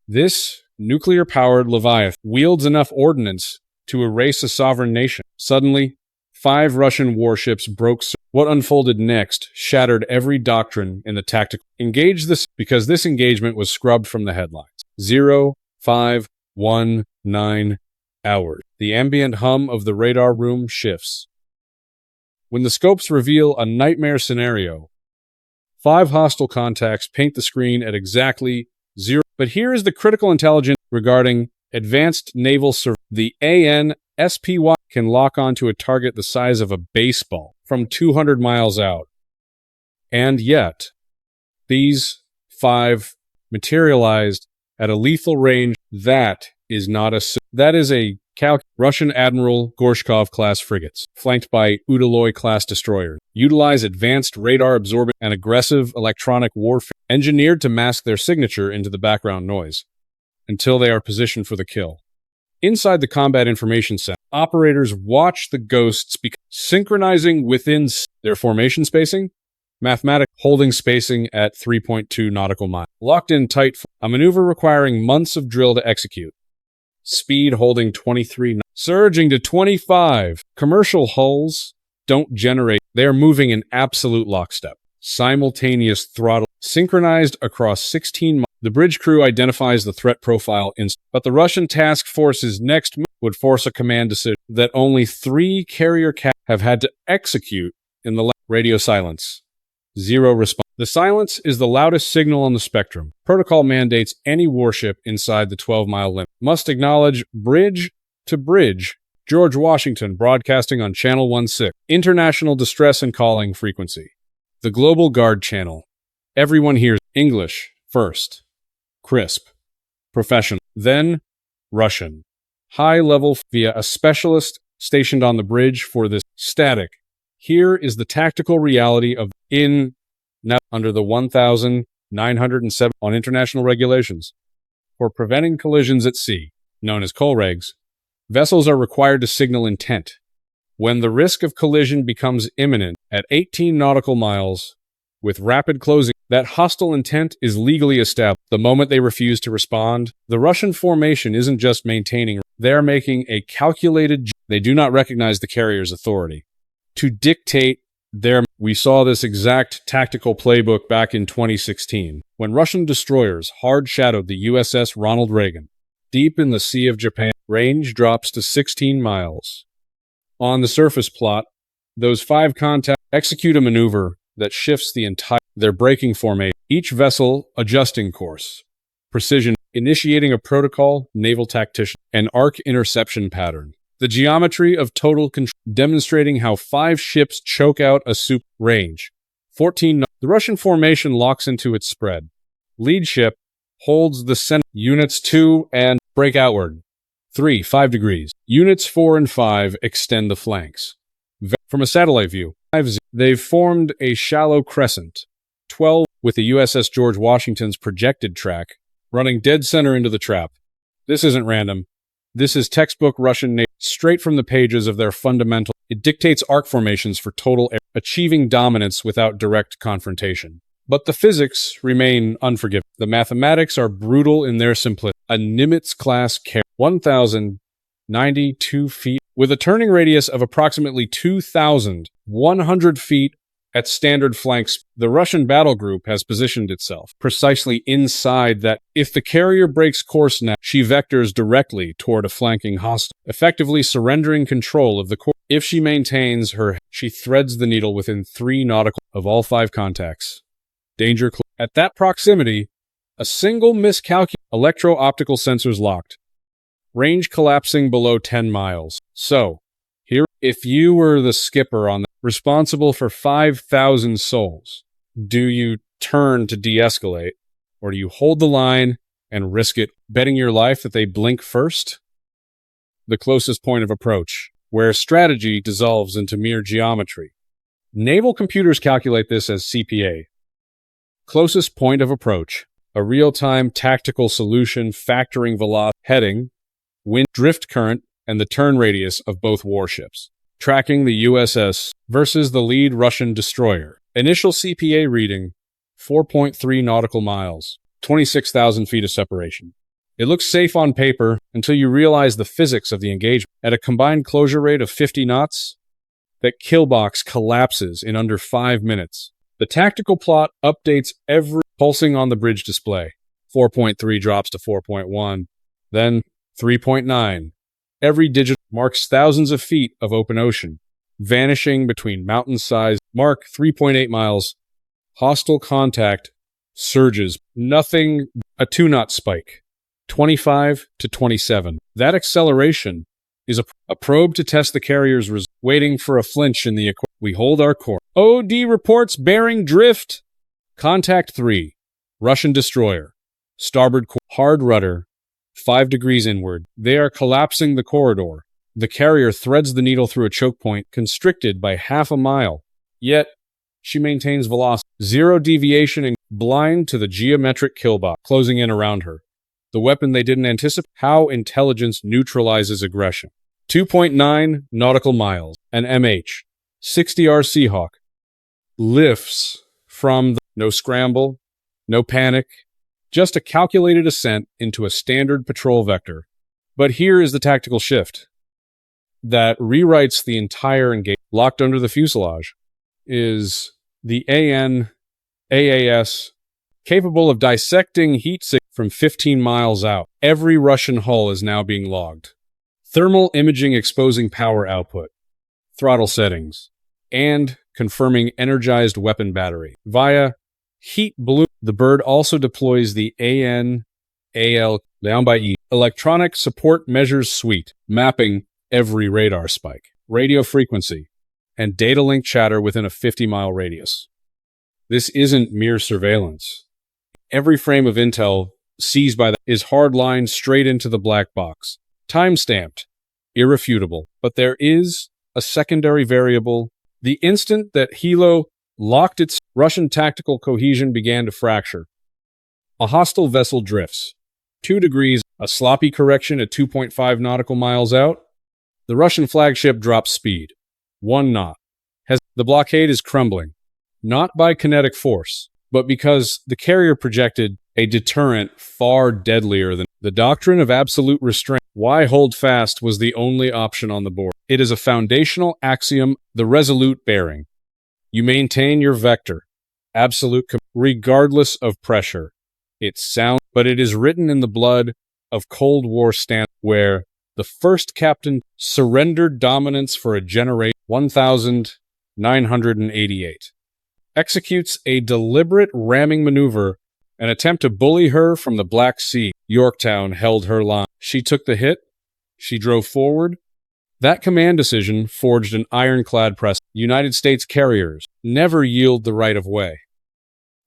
This nuclear-powered Leviathan wields enough ordnance to erase a sovereign nation. Suddenly, 5 Russian warships broke. What unfolded next shattered every doctrine in the tactical. Engage this because this engagement was scrubbed from the headlines. 0519 hours. The ambient hum of the radar room shifts. When the scopes reveal a nightmare scenario, 5 hostile contacts paint the screen at exactly 0. But here is the critical intelligence regarding advanced naval surveillance. The ANSPY can lock onto a target the size of a baseball from 200 miles out. And yet, these 5 materialized at a lethal range. That is not a... That is a Russian Admiral Gorshkov-class frigates, flanked by Udaloy-class destroyers, utilize advanced radar-absorbent and aggressive electronic warfare, engineered to mask their signature into the background noise, until they are positioned for the kill. Inside the Combat Information Center, operators watch the ghosts synchronizing within their formation spacing, mathematics holding spacing at 3.2 nautical miles, locked in tight, a maneuver requiring months of drill to execute. Speed holding 23, surging to 25. Commercial hulls don't generate. They are moving in absolute lockstep. Simultaneous throttle, synchronized across 16 miles. The bridge crew identifies the threat profile but the Russian task force's next move would force a command decision that only 3 carrier have had to execute in the radio silence. 0 response. The silence is the loudest signal on the spectrum. Protocol mandates any warship inside the 12-mile limit must acknowledge bridge to bridge. George Washington broadcasting on Channel 16. International distress and calling frequency. The Global Guard channel. Everyone hears English first. Crisp. Professional. Then Russian. High level via a specialist stationed on the bridge for this. Static. Here is the tactical reality of now under the 1907 on international regulations for preventing collisions at sea, known as COLREGs, vessels are required to signal intent. When the risk of collision becomes imminent at 18 nautical miles with rapid closing, that hostile intent is legally established. The moment they refuse to respond, the Russian formation isn't just maintaining, they're making a calculated. They do not recognize the carrier's authority to dictate we saw this exact tactical playbook back in 2016, when Russian destroyers hard-shadowed the USS Ronald Reagan. Deep in the Sea of Japan, range drops to 16 miles. On the surface plot, those 5 contacts execute a maneuver that shifts their braking formation, each vessel adjusting course, precision, initiating a protocol, naval tactician, an arc interception pattern. The geometry of total control, demonstrating how 5 ships choke out a range. 14. The Russian formation locks into its spread. Lead ship holds the center. Units 2 and break outward. 3, 5 degrees. Units 4 and 5 extend the flanks. From a satellite view, they've formed a shallow crescent. 12 with the USS George Washington's projected track running dead center into the trap. This isn't random. This is textbook Russian Navy, straight from the pages of their fundamental. It dictates arc formations for total air, achieving dominance without direct confrontation. But the physics remain unforgiving. The mathematics are brutal in their simplicity. A Nimitz-class carrier, 1,092 feet, with a turning radius of approximately 2,100 feet at standard flanks. The Russian battle group has positioned itself precisely inside that. If the carrier breaks course now, she vectors directly toward a flanking hostile, effectively surrendering control of the course. If she maintains she threads the needle within 3 nautical of all 5 contacts. Danger clear. At that proximity, a single miscalculation. Electro-optical sensors locked. Range collapsing below 10 miles. So, here, if you were the skipper responsible for 5,000 souls, do you turn to de-escalate, or do you hold the line and risk it, betting your life that they blink first? The closest point of approach, where strategy dissolves into mere geometry. Naval computers calculate this as CPA. Closest point of approach, a real-time tactical solution factoring velocity, heading, wind, drift current, and the turn radius of both warships. Tracking the USS versus the lead Russian destroyer. Initial CPA reading, 4.3 nautical miles, 26,000 feet of separation. It looks safe on paper until you realize the physics of the engagement. At a combined closure rate of 50 knots, that kill box collapses in under 5 minutes. The tactical plot updates every pulsing on the bridge display. 4.3 drops to 4.1, then 3.9. Every digit marks thousands of feet of open ocean, vanishing between mountain size. Mark 3.8 miles. Hostile contact surges. Nothing, a 2-knot spike. 25 to 27. That acceleration is a probe to test the carrier's waiting for a flinch in the equipment. We hold our course. OD reports bearing drift. Contact 3. Russian destroyer. Starboard hard rudder. 5 degrees inward. They are collapsing the corridor. The carrier threads the needle through a choke point, constricted by half a mile. Yet, she maintains velocity. 0 deviation and blind to the geometric kill box closing in around her. The weapon they didn't anticipate. How intelligence neutralizes aggression. 2.9 nautical miles. An MH. 60R Seahawk. Lifts from the no scramble, no panic, just a calculated ascent into a standard patrol vector. But here is the tactical shift that rewrites the entire engagement. Locked under the fuselage is the AAS, capable of dissecting heat signals from 15 miles out. Every Russian hull is now being logged. Thermal imaging exposing power output, throttle settings, and confirming energized weapon battery. Via heat balloon, the bird also deploys the ANAL down by E. Electronic Support Measures Suite, mapping every radar spike, radio frequency, and data link chatter within a 50-mile radius. This isn't mere surveillance. Every frame of intel seized by that is hardlined straight into the black box. Time-stamped, irrefutable. But there is a secondary variable. The instant that Hilo locked its Russian tactical cohesion began to fracture. A hostile vessel drifts. 2 degrees, a sloppy correction at 2.5 nautical miles out. The Russian flagship drops speed. 1 knot. The blockade is crumbling. Not by kinetic force, but because the carrier projected a deterrent far deadlier than the doctrine of absolute restraint. Why hold fast was the only option on the board. It is a foundational axiom, the resolute bearing. You maintain your vector, absolute, regardless of pressure. It sounds, but it is written in the blood of Cold War stand, where the first captain surrendered dominance for a generation. 1988. Executes a deliberate ramming maneuver, an attempt to bully her from the Black Sea. Yorktown held her line. She took the hit. She drove forward. That command decision forged an ironclad precedent. United States carriers never yield the right of way.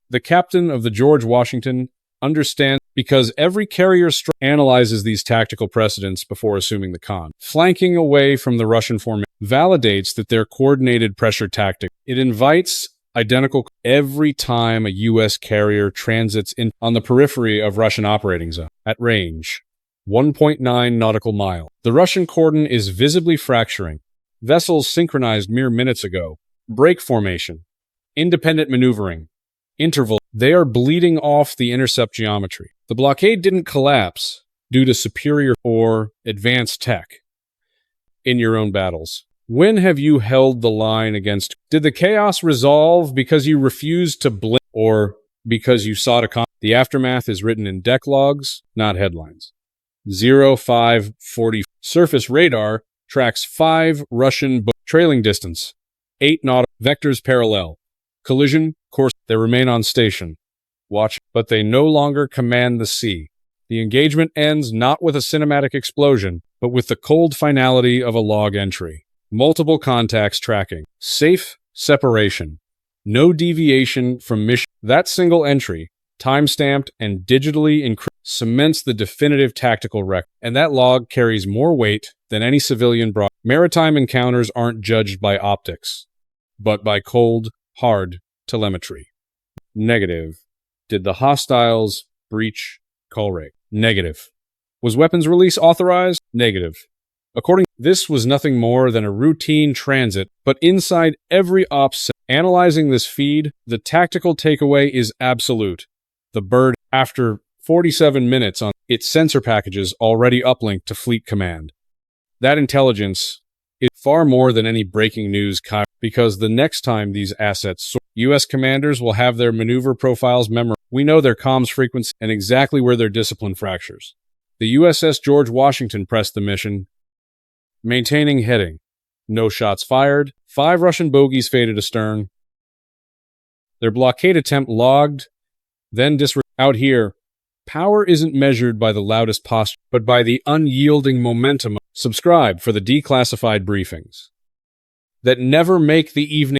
The captain of the George Washington understands because every carrier analyzes these tactical precedents before assuming the con. Flanking away from the Russian formation validates that their coordinated pressure tactic. It invites identical every time a U.S. carrier transits in on the periphery of Russian operating zone at range 1.9 nautical mile. The Russian cordon is visibly fracturing. Vessels synchronized mere minutes ago. Break formation. Independent maneuvering. Interval. They are bleeding off the intercept geometry. The blockade didn't collapse due to superior or advanced tech in your own battles. When have you held the line against? Did the chaos resolve because you refused to blink or because you sought a The aftermath is written in deck logs, not headlines. 0540. Surface radar tracks 5 Russian trailing distance, 8 nautical vectors parallel. Collision course. They remain on station. Watch, but they no longer command the sea. The engagement ends not with a cinematic explosion, but with the cold finality of a log entry. Multiple contacts tracking. Safe separation. No deviation from mission. That single entry, time-stamped and digitally encrypted, cements the definitive tactical record. And that log carries more weight than any civilian broad. Maritime encounters aren't judged by optics, but by cold, hard telemetry. Negative. Did the hostiles breach call rate? Negative. Was weapons release authorized? Negative. According, this was nothing more than a routine transit, but inside every ops, analyzing this feed, the tactical takeaway is absolute. The bird, after 47 minutes on its sensor packages already uplinked to Fleet Command. That intelligence is far more than any breaking news, because the next time these assets soar, U.S. commanders will have their maneuver profiles memorized. We know their comms frequency and exactly where their discipline fractures. The USS George Washington pressed the mission, maintaining heading. No shots fired. 5 Russian bogies faded astern. Their blockade attempt logged, then disregarded. Out here, power isn't measured by the loudest posture, but by the unyielding momentum. Subscribe for the declassified briefings that never make the evening.